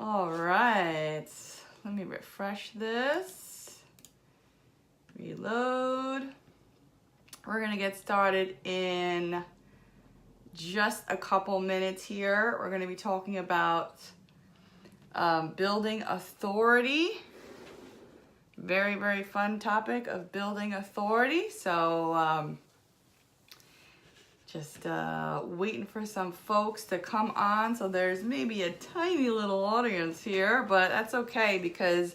All right, let me refresh this. Reload. We're gonna get started in just a couple minutes here. We're gonna be talking about building authority. Very, very fun topic of building authority. So just waiting for some folks to come on. So there's maybe a tiny little audience here, but that's okay, because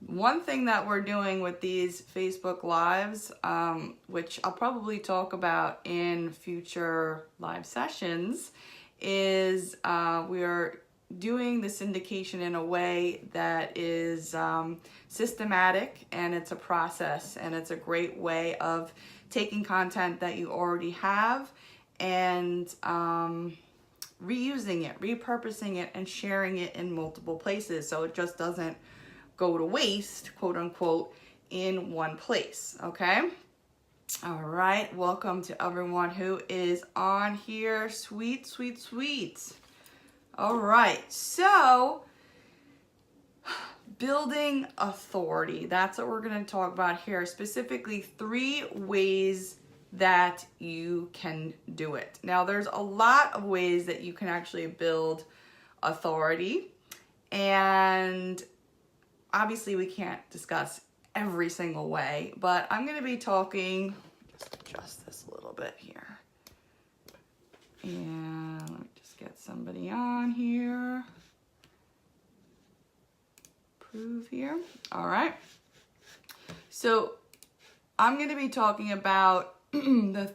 one thing that we're doing with these Facebook Lives, which I'll probably talk about in future live sessions, is we are doing the syndication in a way that is systematic, and it's a process, and it's a great way of taking content that you already have and reusing it, repurposing it, and sharing it in multiple places, so it just doesn't go to waste, quote unquote, in one place. Okay. All right. Welcome to everyone who is on here. Sweet, sweet, sweet. All right. So building authority. That's what we're going to talk about here. Specifically, 3 ways that you can do it. Now, there's a lot of ways that you can actually build authority, and obviously we can't discuss every single way, but I'm going to be talking, just adjust this a little bit here. And let me just get somebody on here. Approve here. All right. So I'm going to be talking about my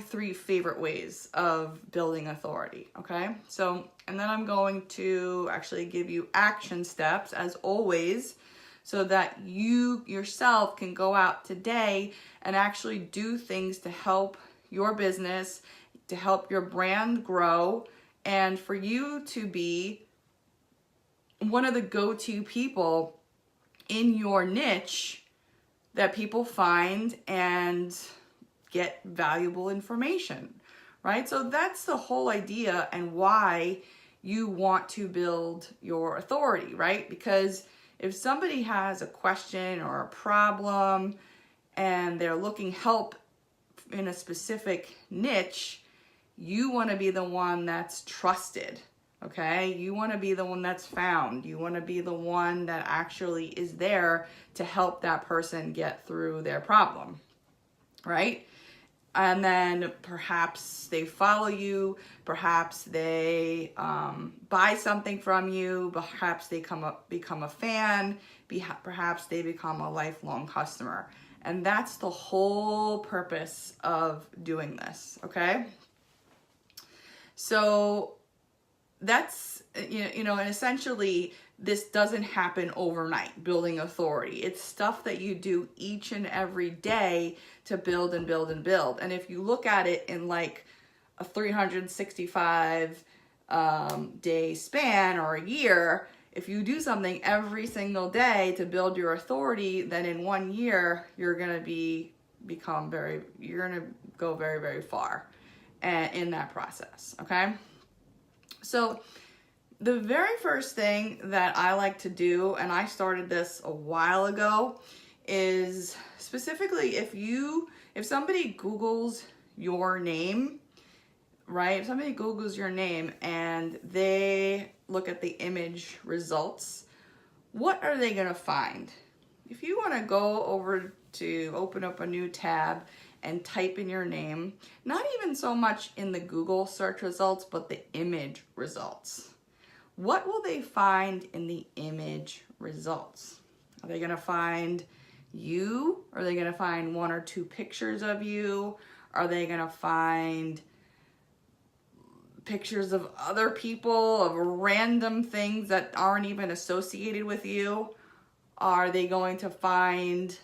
three favorite ways of building authority. Okay. So, and then I'm going to actually give you action steps, as always, so that you yourself can go out today and actually do things to help your business, to help your brand grow, and for you to be one of the go-to people in your niche that people find and get valuable information, right? So that's the whole idea and why you want to build your authority, right? Because if somebody has a question or a problem and they're looking help in a specific niche, you want to be the one that's trusted, okay? You want to be the one that's found. You want to be the one that actually is there to help that person get through their problem, right? And then perhaps they follow you, perhaps they buy something from you, perhaps they become a fan, perhaps they become a lifelong customer. And that's the whole purpose of doing this, okay? So that's, you know, and essentially this doesn't happen overnight, building authority. It's stuff that you do each and every day to build and build and build. And if you look at it in like a 365 day span or a year, if you do something every single day to build your authority, then in 1 year, you're going to go very, very far in that process. Okay. So the very first thing that I like to do, and I started this a while ago, is specifically if somebody Googles your name, right? If somebody Googles your name and they look at the image results, what are they going to find? If you want to go over to open up a new tab and type in your name, not even so much in the Google search results, but the image results. What will they find in the image results? Are they going to find you? Are they going to find 1 or 2 pictures of you? Are they going to find pictures of other people, of random things that aren't even associated with you? Are they going to find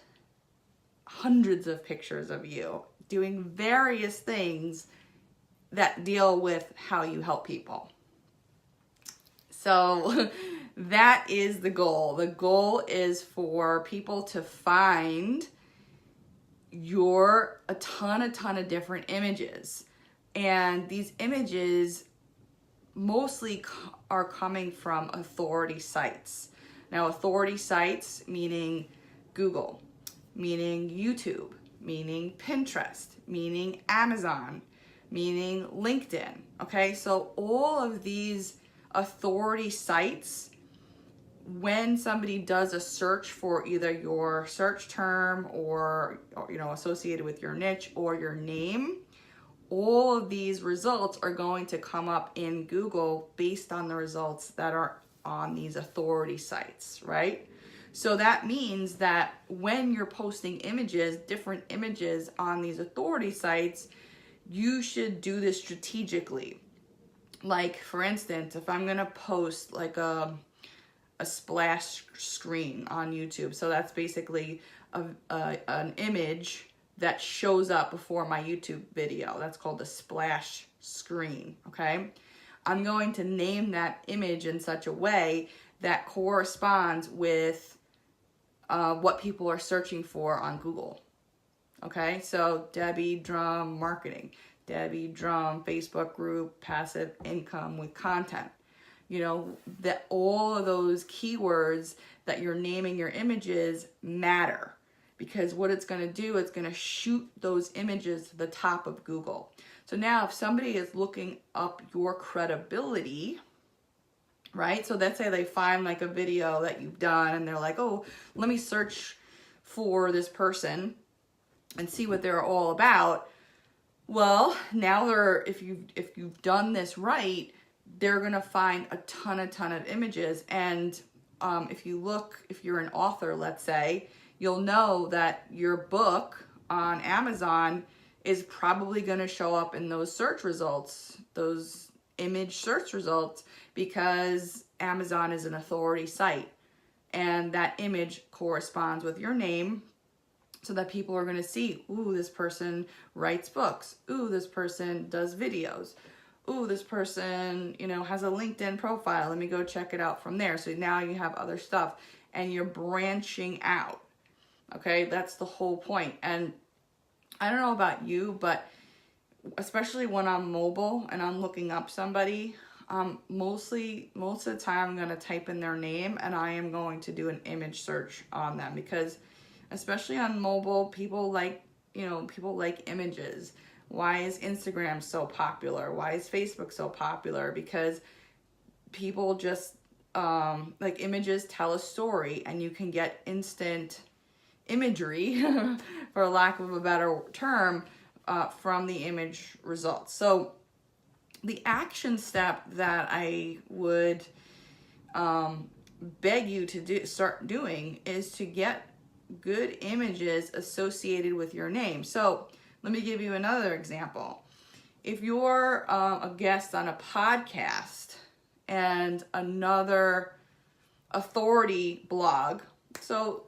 hundreds of pictures of you doing various things that deal with how you help people? So that is the goal. The goal is for people to find a ton of different images. And these images mostly are coming from authority sites. Now, authority sites meaning Google, meaning YouTube, meaning Pinterest, meaning Amazon, meaning LinkedIn. Okay, so all of these authority sites, when somebody does a search for either your search term or associated with your niche or your name, all of these results are going to come up in Google based on the results that are on these authority sites, right? So that means that when you're posting images, different images on these authority sites, you should do this strategically. Like, for instance, if I'm going to post like a splash screen on YouTube, so that's basically an image that shows up before my YouTube video. That's called a splash screen, okay? I'm going to name that image in such a way that corresponds with what people are searching for on Google, okay? So Debbie Drum Marketing, Debbie Drum Facebook group, passive income with content. That all of those keywords that you're naming your images matter, because what it's going to do, it's going to shoot those images to the top of Google. So now if somebody is looking up your credibility, right? So let's say they find like a video that you've done and they're like, oh, let me search for this person and see what they're all about. Well, now if you've done this right, they're going to find a ton of images. And if you're an author, let's say, you'll know that your book on Amazon is probably going to show up in those search results, those image search results, because Amazon is an authority site and that image corresponds with your name, so that people are going to see, ooh, this person writes books. Ooh, this person does videos. Ooh, this person, has a LinkedIn profile. Let me go check it out from there. So now you have other stuff and you're branching out. Okay, that's the whole point. And I don't know about you, but especially when I'm mobile and I'm looking up somebody, most of the time I'm going to type in their name and I am going to do an image search on them, because especially on mobile, people like images. Why is Instagram so popular? Why is Facebook so popular? Because people just images tell a story, and you can get instant imagery, for lack of a better term, from the image results. So the action step that I would beg you to start doing is to get good images associated with your name. So let me give you another example. If you're a guest on a podcast and another authority blog, so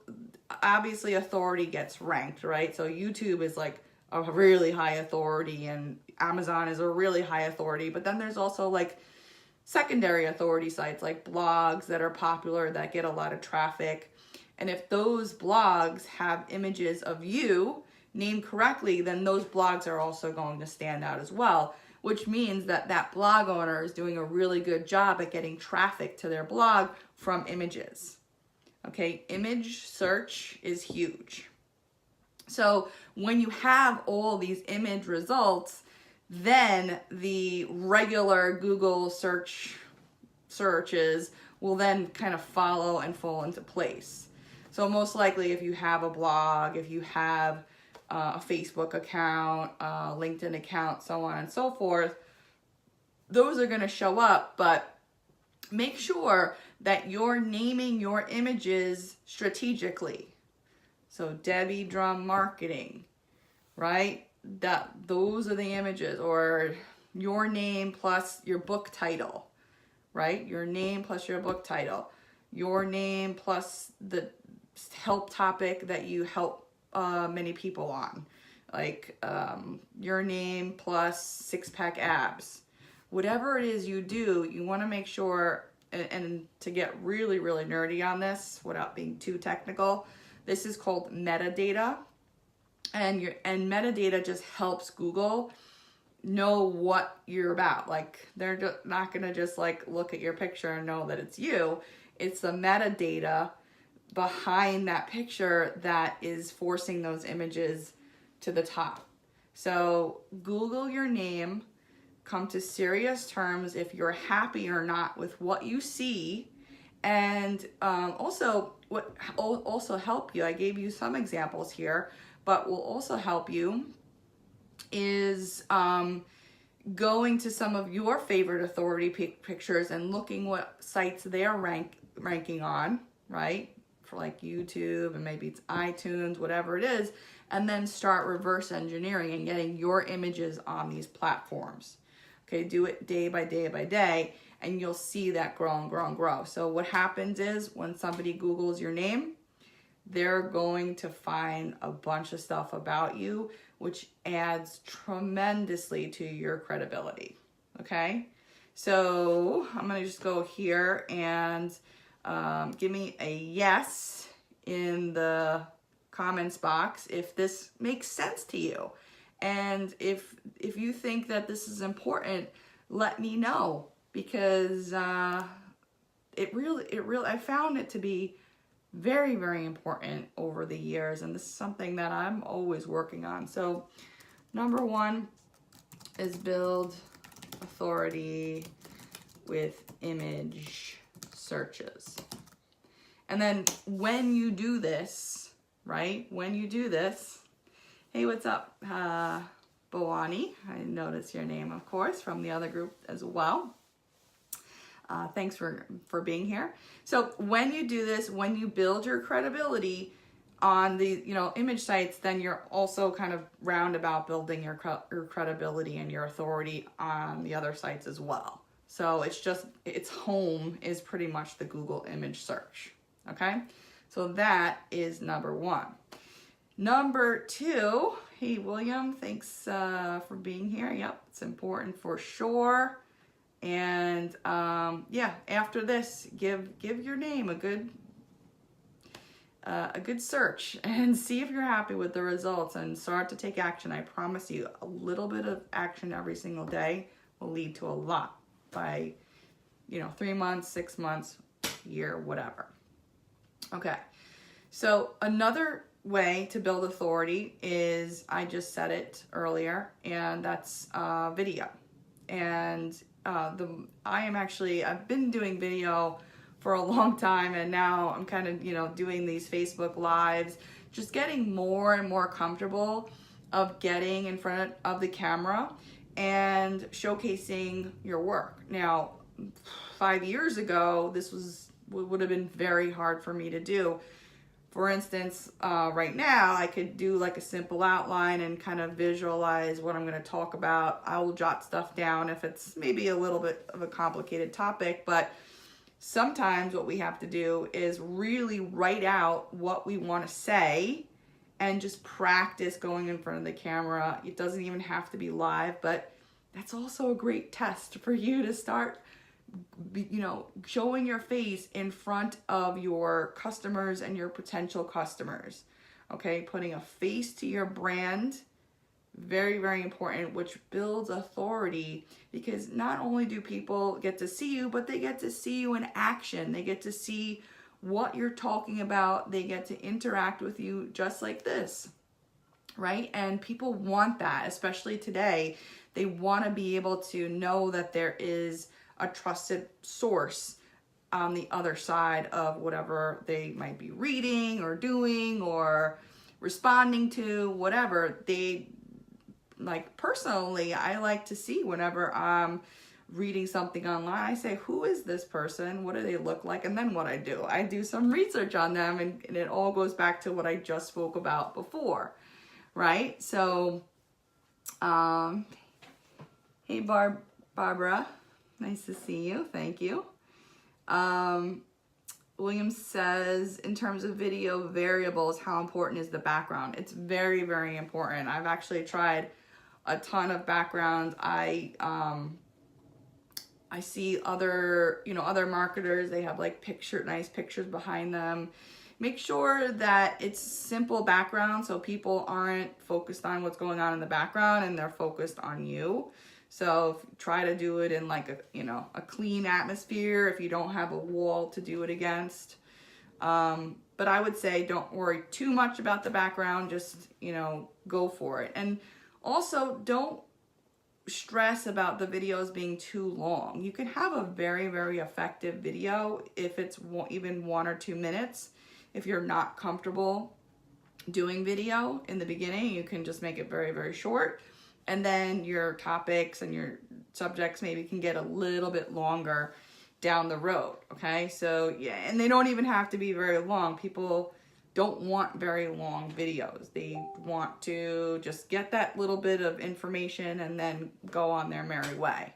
obviously authority gets ranked, right? So YouTube is like a really high authority and Amazon is a really high authority, but then there's also like secondary authority sites like blogs that are popular that get a lot of traffic. And if those blogs have images of you named correctly, then those blogs are also going to stand out as well, which means that blog owner is doing a really good job at getting traffic to their blog from images. Okay, image search is huge. So when you have all these image results, then the regular Google searches will then kind of follow and fall into place. So most likely if you have a blog, if you have a Facebook account, a LinkedIn account, so on and so forth, those are going to show up, but make sure that you're naming your images strategically. So Debbie Drum Marketing, right? Those are the images, or your name plus your book title, right? Your name plus your book title, your name plus the help topic that you help many people on, like your name plus six-pack abs. Whatever it is you do, you want to make sure, and to get really, really nerdy on this without being too technical, this is called metadata. And metadata just helps Google know what you're about. Like, they're not going to just like look at your picture and know that it's you. It's the metadata behind that picture that is forcing those images to the top. So Google your name, come to serious terms if you're happy or not with what you see. And also what also help you, I gave you some examples here, but will also help you is going to some of your favorite authority pictures and looking what sites they're ranking on, right? For like YouTube, and maybe it's iTunes, whatever it is, and then start reverse engineering and getting your images on these platforms. Okay, do it day by day by day, and you'll see that grow and grow and grow. So what happens is when somebody Googles your name, they're going to find a bunch of stuff about you, which adds tremendously to your credibility. Okay, so I'm gonna just go here and give me a yes in the comments box if this makes sense to you. And if you think that this is important, let me know, because it really I found it to be very, very important over the years, and this is something that I'm always working on. So number one is build authority with image searches. And then when you do this, right? When you do this, hey, what's up, Bawani? I noticed your name, of course, from the other group as well. Thanks for being here. So when you do this, when you build your credibility on the image sites, then you're also kind of roundabout building your credibility and your authority on the other sites as well. So its home is pretty much the Google image search. Okay, so that is number one. Number two, hey William, thanks for being here. Yep, it's important for sure. And yeah, after this, give your name a good search and see if you're happy with the results, and start to take action. I promise you, a little bit of action every single day will lead to a lot by 3 months, 6 months, year, whatever. Okay, so another way to build authority is, I just said it earlier, and that's video. And I've been doing video for a long time, and now I'm kind of doing these Facebook lives, just getting more and more comfortable of getting in front of the camera and showcasing your work. Now 5 years ago, this would have been very hard for me to do. For instance, right now I could do like a simple outline and kind of visualize what I'm going to talk about. I will jot stuff down if it's maybe a little bit of a complicated topic, but sometimes what we have to do is really write out what we want to say and just practice going in front of the camera. It doesn't even have to be live, but that's also a great test for you to start showing your face in front of your customers and your potential customers. Okay, putting a face to your brand, very, very important, which builds authority, because not only do people get to see you, but they get to see you in action. They get to see what you're talking about. They get to interact with you just like this, right? And people want that, especially today. They want to be able to know that there is a trusted source on the other side of whatever they might be reading or doing or responding to, whatever. Personally, I like to see whenever I'm reading something online, I say, who is this person? What do they look like? And then what I do some research on them, and it all goes back to what I just spoke about before, right? So, hey, Barbara. Nice to see you. Thank you. William says, in terms of video variables, how important is the background? It's very, very important. I've actually tried a ton of backgrounds. I see other marketers, they have like nice pictures behind them. Make sure that it's simple background so people aren't focused on what's going on in the background and they're focused on you. So try to do it in like a clean atmosphere if you don't have a wall to do it against. But I would say don't worry too much about the background, just, go for it. And also don't stress about the videos being too long. You can have a very, very effective video if it's even 1 or 2 minutes. If you're not comfortable doing video in the beginning, you can just make it very, very short. And then your topics and your subjects maybe can get a little bit longer down the road, okay? So yeah, and they don't even have to be very long. People don't want very long videos. They want to just get that little bit of information and then go on their merry way.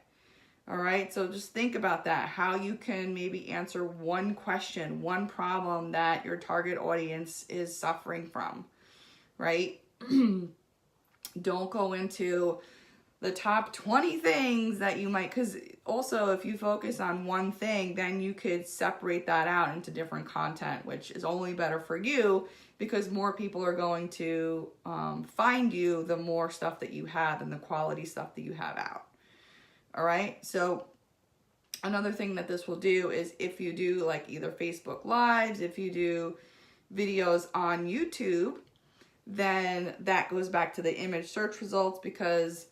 All right, so just think about that, how you can maybe answer one question, one problem that your target audience is suffering from, right? Don't go into the top 20 things that you might, because also if you focus on one thing, then you could separate that out into different content, which is only better for you because more people are going to find you the more stuff that you have and the quality stuff that you have out. All right. So another thing that this will do is if you do like either Facebook Lives, if you do videos on YouTube, then that goes back to the image search results because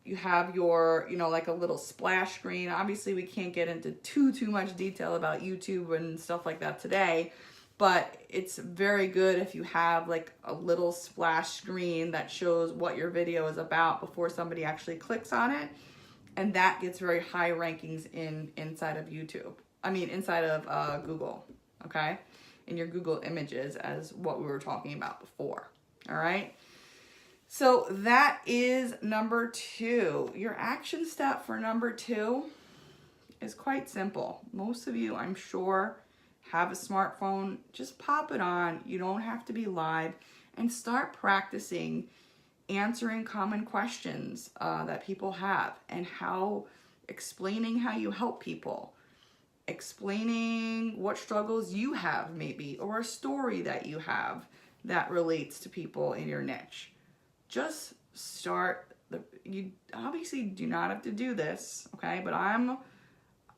you have your, like a little splash screen. Obviously, we can't get into too much detail about YouTube and stuff like that today, but it's very good if you have like a little splash screen that shows what your video is about before somebody actually clicks on it. And that gets very high rankings inside of YouTube. Inside of Google, okay? In your Google images as what we were talking about before, all right? So that is number 2. Your action step for number 2 is quite simple. Most of you, I'm sure, have a smartphone. Just pop it on. You don't have to be live. And start practicing answering common questions that people have and explaining how you help people. Explaining what struggles you have maybe, or a story that you have that relates to people in your niche. Just start. You obviously do not have to do this, okay? But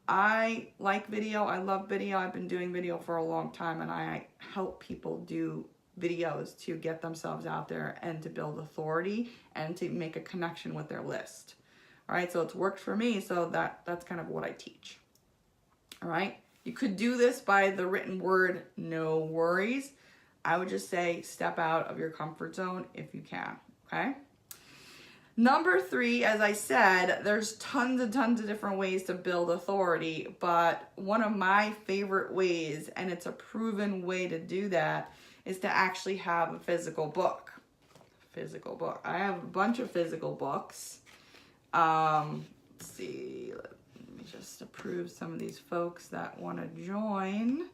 I like video. I love video. I've been doing video for a long time, and I help people do videos to get themselves out there and to build authority and to make a connection with their list. All right, so it's worked for me, so that's kind of what I teach. All right, you could do this by the written word, no worries. I would just say step out of your comfort zone if you can, okay? Number 3, as I said, there's tons and tons of different ways to build authority, but one of my favorite ways, and it's a proven way to do that, is to actually have a physical book. I have a bunch of physical books. Let's see, let me just approve some of these folks that want to join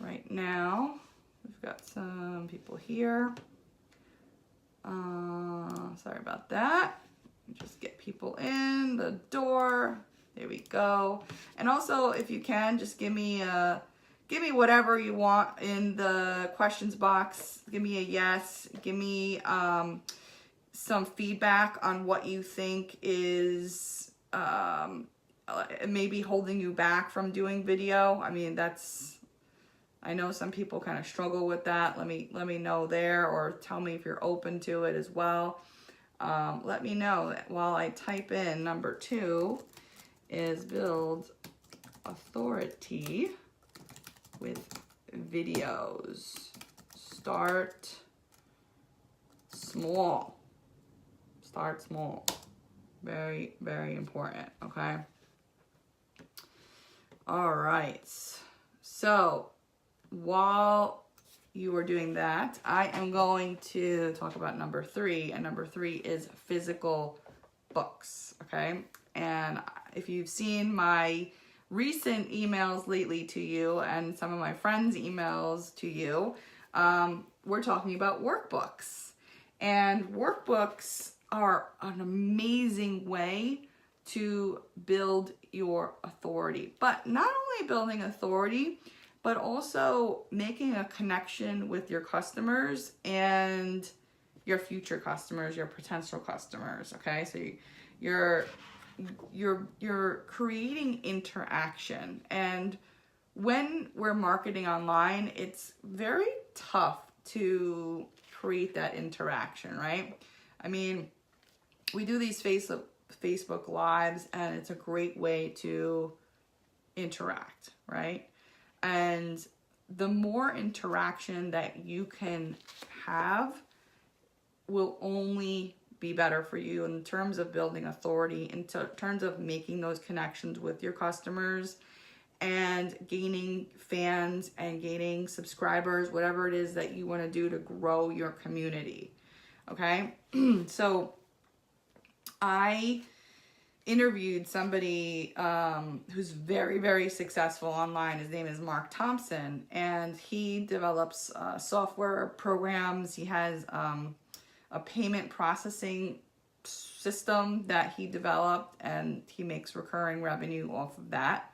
right now. We've got some people here. Sorry about that. Just get people in the door. There we go. And also, if you can, just give me whatever you want in the questions box. Give me a yes. Give me some feedback on what you think is maybe holding you back from doing video. I know some people kind of struggle with that. Let me know there, or tell me if you're open to it as well. Let me know while I type in number 2 is build authority with videos. Start small. Start small. Very, very important, okay? All right. So while you are doing that, I am going to talk about number 3, and number 3 is physical books, okay? And if you've seen my recent emails lately to you and some of my friends' emails to you, we're talking about workbooks. And workbooks are an amazing way to build your authority. But not only building authority, but also making a connection with your customers and your future customers, your potential customers. Okay, so you're creating interaction. And when we're marketing online, it's very tough to create that interaction, right? I mean, we do these Facebook lives, and it's a great way to interact, right? And the more interaction that you can have will only be better for you in terms of building authority, in terms of making those connections with your customers and gaining fans and gaining subscribers, whatever it is that you want to do to grow your community. Okay? So I interviewed somebody who's very, very successful online. His name is Mark Thompson, and he develops software programs. He has a payment processing system that he developed, and he makes recurring revenue off of that.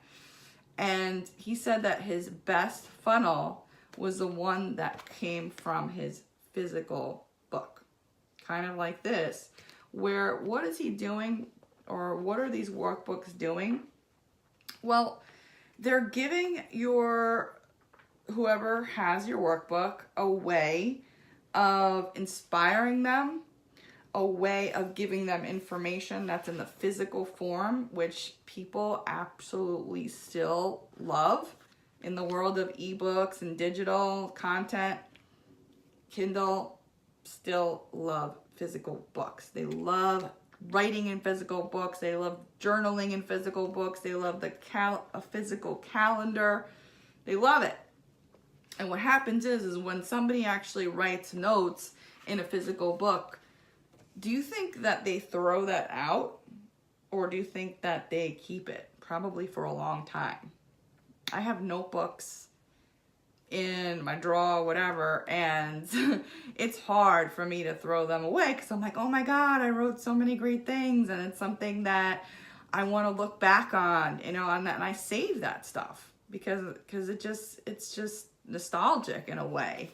And he said that his best funnel was the one that came from his physical book. Kind of like this, where what is he doing, or what are these workbooks doing? Well, they're giving whoever has your workbook a way of inspiring them, a way of giving them information that's in the physical form, which people absolutely still love in the world of ebooks and digital content. Kindle still love physical books. They love writing in physical books. They love journaling in physical books. They love a physical calendar. They love it. And what happens is when somebody actually writes notes in a physical book, do you think that they throw that out, or do you think that they keep it? Probably for a long time. I have notebooks in my drawer, whatever, and it's hard for me to throw them away because I'm like, oh my God, I wrote so many great things, and it's something that I want to look back on, and I save that stuff because it's just nostalgic in a way.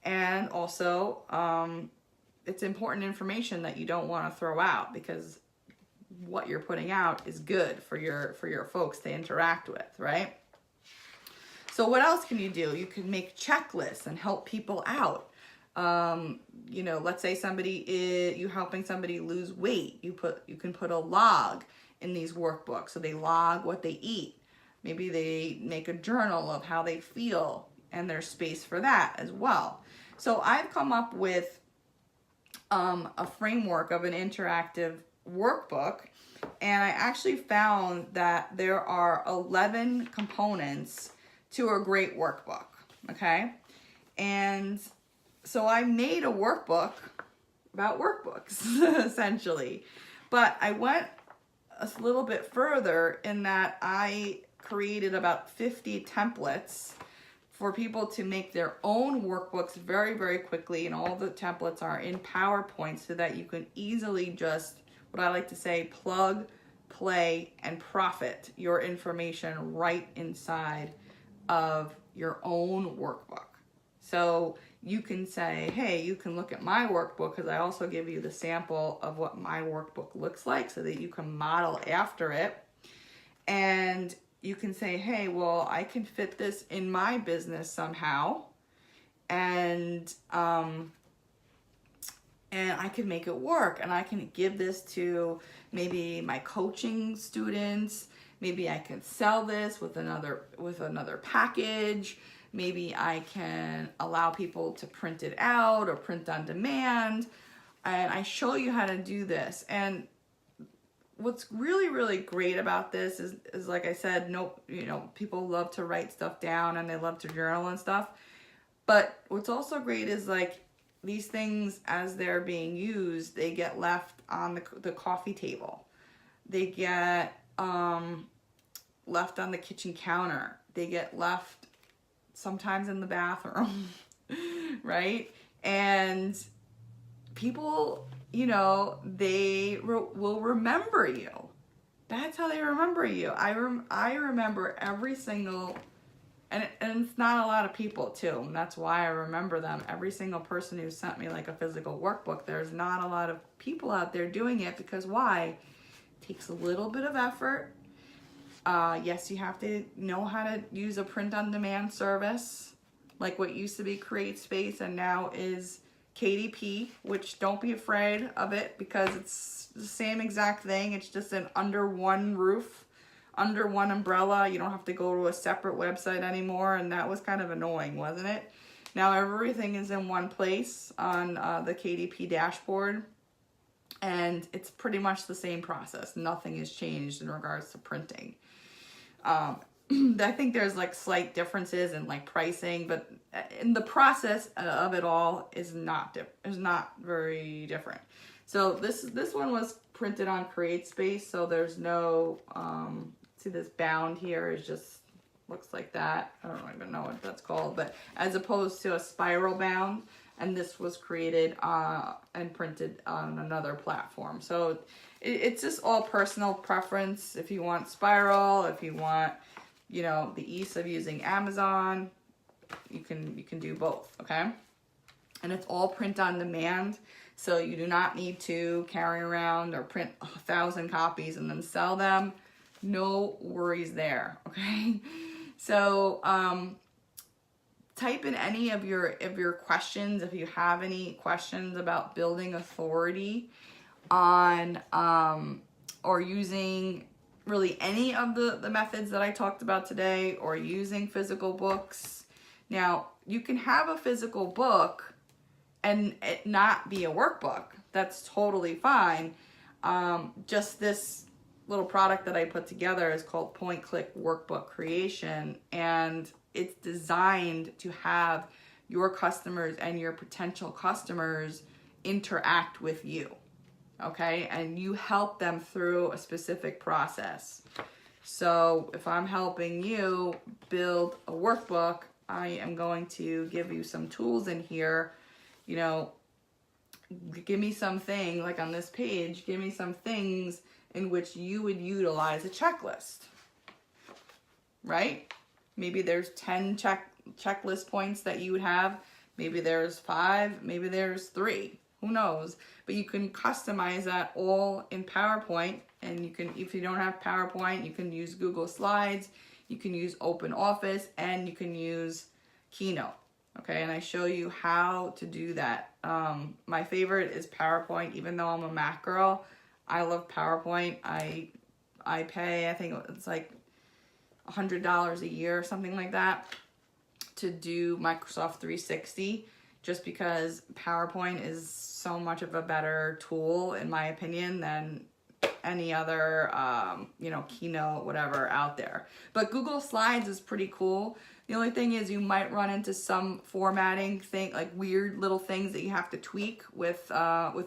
And also, it's important information that you don't want to throw out, because what you're putting out is good for your folks to interact with, right? So what else can you do? You can make checklists and help people out. Let's say you're helping somebody lose weight. You can put a log in these workbooks, so they log what they eat. Maybe they make a journal of how they feel, and there's space for that as well. So I've come up with a framework of an interactive workbook, and I actually found that there are 11 components to a great workbook, okay? And so I made a workbook about workbooks, essentially. But I went a little bit further in that I created about 50 templates for people to make their own workbooks very, very quickly. And all the templates are in PowerPoint so that you can easily just, what I like to say, plug, play, and profit your information right inside of your own workbook. So you can say, hey, you can look at my workbook, because I also give you the sample of what my workbook looks like so that you can model after it. And you can say, hey, well, I can fit this in my business somehow, and I can make it work, and I can give this to maybe my coaching students. Maybe I can sell this with another package. Maybe I can allow people to print it out or print on demand. And I show you how to do this. And what's really, really great about this is like I said, people love to write stuff down and they love to journal and stuff. But what's also great is like these things, as they're being used, they get left on the coffee table. They get left on the kitchen counter. They get left sometimes in the bathroom, right? And people, they will remember you. That's how they remember you. I remember every single and it's not a lot of people too. And that's why I remember them. Every single person who sent me like a physical workbook, there's not a lot of people out there doing it, because why? It takes a little bit of effort. Yes, you have to know how to use a print-on-demand service, like what used to be CreateSpace and now is KDP, which don't be afraid of it, because it's the same exact thing. It's just under one roof, under one umbrella. You don't have to go to a separate website anymore, and that was kind of annoying, wasn't it? Now everything is in one place on the KDP dashboard, and it's pretty much the same process. Nothing has changed in regards to printing. I think there's like slight differences in like pricing, but in the process of it all is not very different. So this one was printed on CreateSpace, so there's no see, this bound here is just looks like that. I don't even know what that's called, but as opposed to a spiral bound, and this was created and printed on another platform. So it's just all personal preference. If you want spiral, if you want, you know, the ease of using Amazon, you can do both, okay? And it's all print on demand, so you do not need to carry around or print 1,000 copies and then sell them. No worries there, okay? So type in any of your questions if you have any questions about building authority on or using really any of the methods that I talked about today, or using physical books. Now, you can have a physical book and it not be a workbook. That's totally fine. Just this little product that I put together is called Point Click Workbook Creation, and it's designed to have your customers and your potential customers interact with you, okay? And you help them through a specific process. So if I'm helping you build a workbook, I am going to give you some tools in here. You know, give me something, like on this page, give me some things in which you would utilize a checklist, right? Maybe there's 10 checklist points that you would have. Maybe there's 5, maybe there's 3, who knows? But you can customize that all in PowerPoint, and you can, if you don't have PowerPoint, you can use Google Slides, you can use Open Office, and you can use Keynote, okay? And I show you how to do that. My favorite is PowerPoint, even though I'm a Mac girl. I love PowerPoint. I pay, I think it's like $100 a year or something like that to do Microsoft 360, just because PowerPoint is so much of a better tool, in my opinion, than any other, you know, Keynote, whatever out there. But Google Slides is pretty cool. The only thing is you might run into some formatting thing, like weird little things that you have to tweak with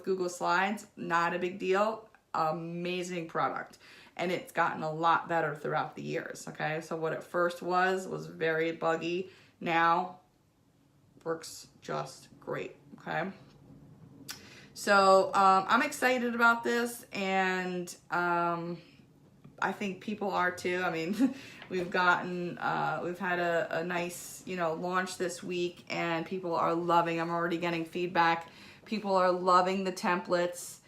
Google Slides. Not a big deal. Amazing product. And it's gotten a lot better throughout the years, okay? So what it first was very buggy. Now, works just great, okay? So I'm excited about this, and I think people are too. I mean, we've had a nice, you know, launch this week, and people are loving. I'm already getting feedback. People are loving the templates.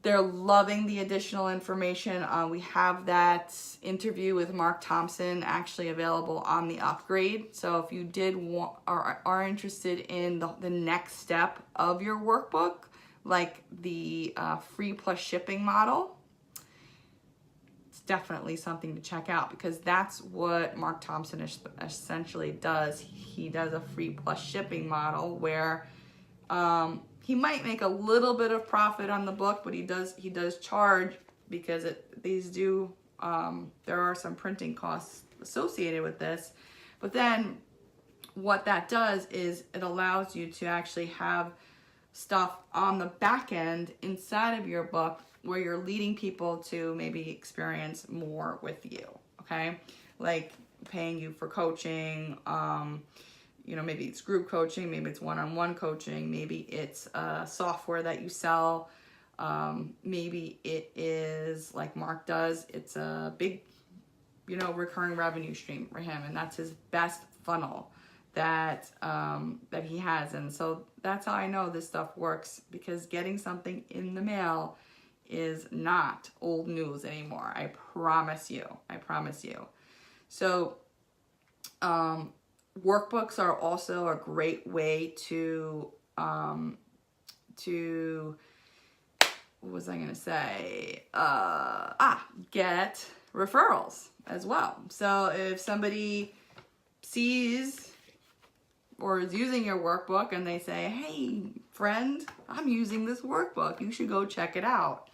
They're loving the additional information. We have that interview with Mark Thompson actually available on the upgrade. So if you did want or are interested in the next step of your workbook, like the free plus shipping model, it's definitely something to check out, because that's what Mark Thompson essentially does. He does a free plus shipping model where he might make a little bit of profit on the book, but he does charge, because there are some printing costs associated with this. But then what that does is it allows you to actually have stuff on the back end inside of your book where you're leading people to maybe experience more with you, okay? Like paying you for coaching, you know, maybe it's group coaching, maybe it's one-on-one coaching, maybe it's software that you sell, maybe it is like Mark does, it's a big recurring revenue stream for him, and that's his best funnel that he has. And so that's how I know this stuff works, because getting something in the mail is not old news anymore. I promise you. So workbooks are also a great way to what was I gonna say? Get referrals as well. So if somebody sees or is using your workbook and they say, hey friend, I'm using this workbook, you should go check it out.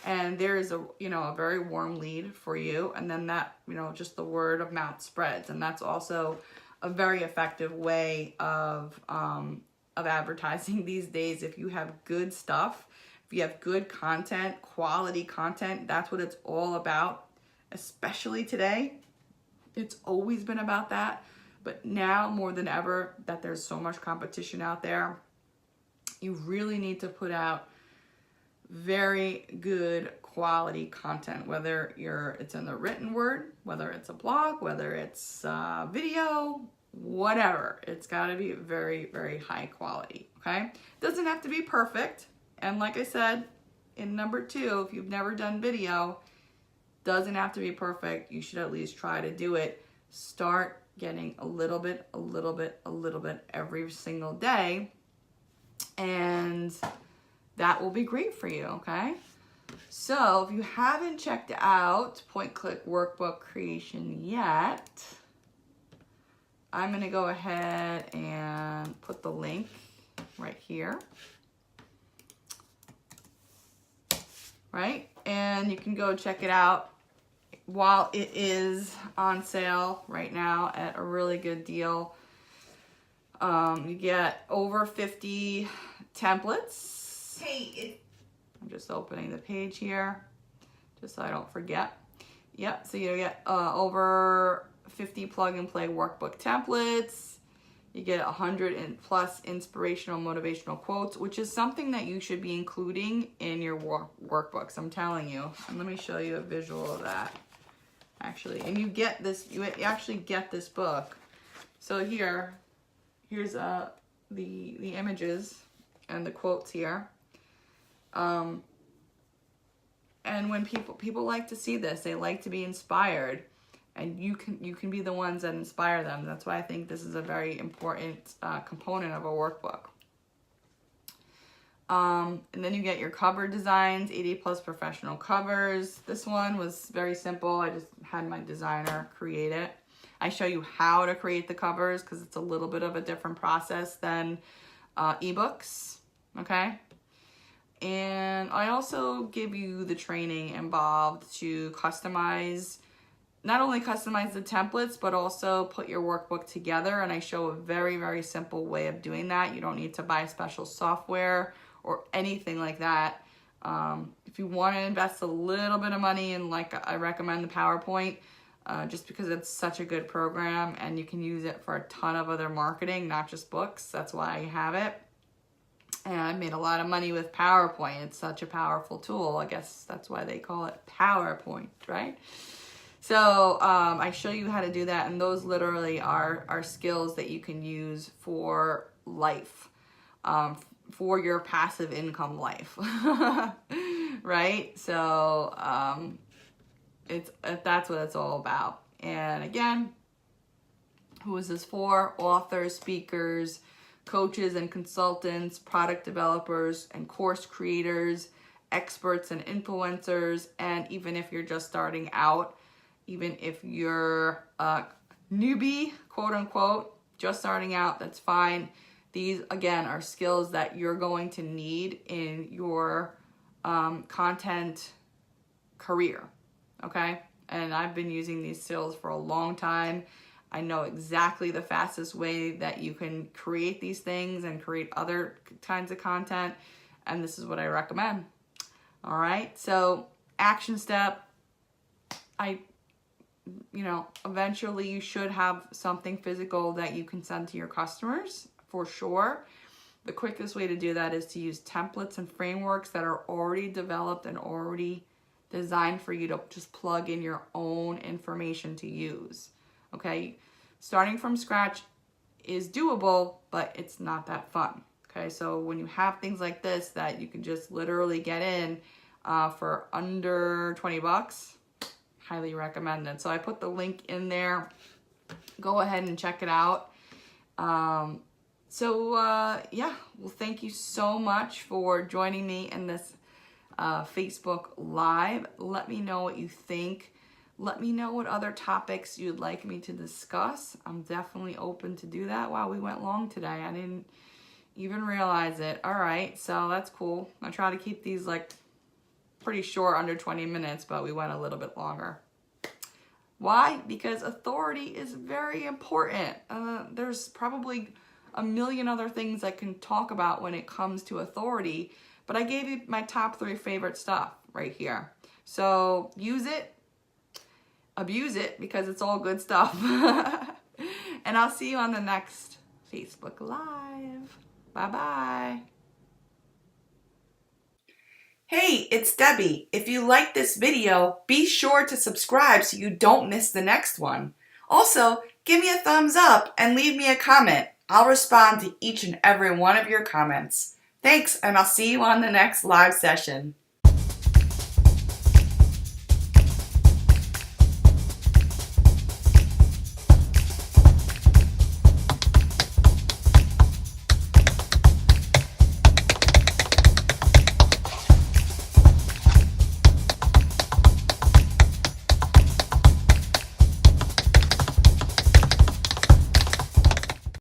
And there is a very warm lead for you. And then that, just the word of mouth spreads. And that's also a very effective way of advertising these days. If you have good stuff, if you have good content, quality content, that's what it's all about, especially today. It's always been about that. But now more than ever that there's so much competition out there, you really need to put out very good quality content, whether it's in the written word, whether it's a blog, whether it's video, whatever. It's got to be very, very high quality, okay? It doesn't have to be perfect. And like I said, in number 2, if you've never done video, doesn't have to be perfect. You should at least try to do it. Start getting a little bit every single day, and that will be great for you, okay? So if you haven't checked out Point Click Workbook Creation yet, I'm going to go ahead and put the link right here, right? And you can go check it out while it is on sale right now at a really good deal. You get over 50 templates. I'm just opening the page here just so I don't forget. Yep, so you get over 50 plug and play workbook templates. You get 100+ inspirational, motivational quotes, which is something that you should be including in your workbooks. I'm telling you. And let me show you a visual of that, actually. And you get this. You actually get this book. So here's the images and the quotes here. And when people like to see this, they like to be inspired. And you can be the ones that inspire them. That's why I think this is a very important component of a workbook. And then you get your cover designs, 80+ professional covers. This one was very simple. I just had my designer create it. I show you how to create the covers because it's a little bit of a different process than ebooks, okay? And I also give you the training involved to not only customize the templates, but also put your workbook together. And I show a very, very simple way of doing that. You don't need to buy special software or anything like that. If you want to invest a little bit of money, and I recommend the PowerPoint, just because it's such a good program and you can use it for a ton of other marketing, not just books. That's why I have it. And I made a lot of money with PowerPoint. It's such a powerful tool. I guess that's why they call it PowerPoint, right? So I show you how to do that, and those literally are skills that you can use for life, for your passive income life, right? So that's what it's all about. And again, who is this for? Authors, speakers, coaches and consultants, product developers and course creators, experts and influencers, and even if you're just starting out, even if you're a newbie, quote unquote, just starting out, that's fine. These, again, are skills that you're going to need in your content career, okay? And I've been using these skills for a long time. I know exactly the fastest way that you can create these things and create other kinds of content, and this is what I recommend. All right, so action step, eventually you should have something physical that you can send to your customers for sure. The quickest way to do that is to use templates and frameworks that are already developed and already designed for you to just plug in your own information to use. Okay, starting from scratch is doable, but it's not that fun. Okay, so when you have things like this that you can just literally get in for under 20 bucks, highly recommend it. So I put the link in there. Go ahead and check it out. Yeah, well, thank you so much for joining me in this Facebook Live. Let me know what you think. Let me know what other topics you'd like me to discuss. I'm definitely open to do that. Wow, we went long today. I didn't even realize it. All right, so that's cool. I try to keep these like pretty short, under 20 minutes, but we went a little bit longer. Why? Because authority is very important. There's probably a million other things I can talk about when it comes to authority, but I gave you my top 3 favorite stuff right here. So use it, abuse it, because it's all good stuff. And I'll see you on the next Facebook Live. Bye-bye. Hey, it's Debbie. If you like this video, be sure to subscribe so you don't miss the next one. Also, give me a thumbs up and leave me a comment. I'll respond to each and every one of your comments. Thanks, and I'll see you on the next live session.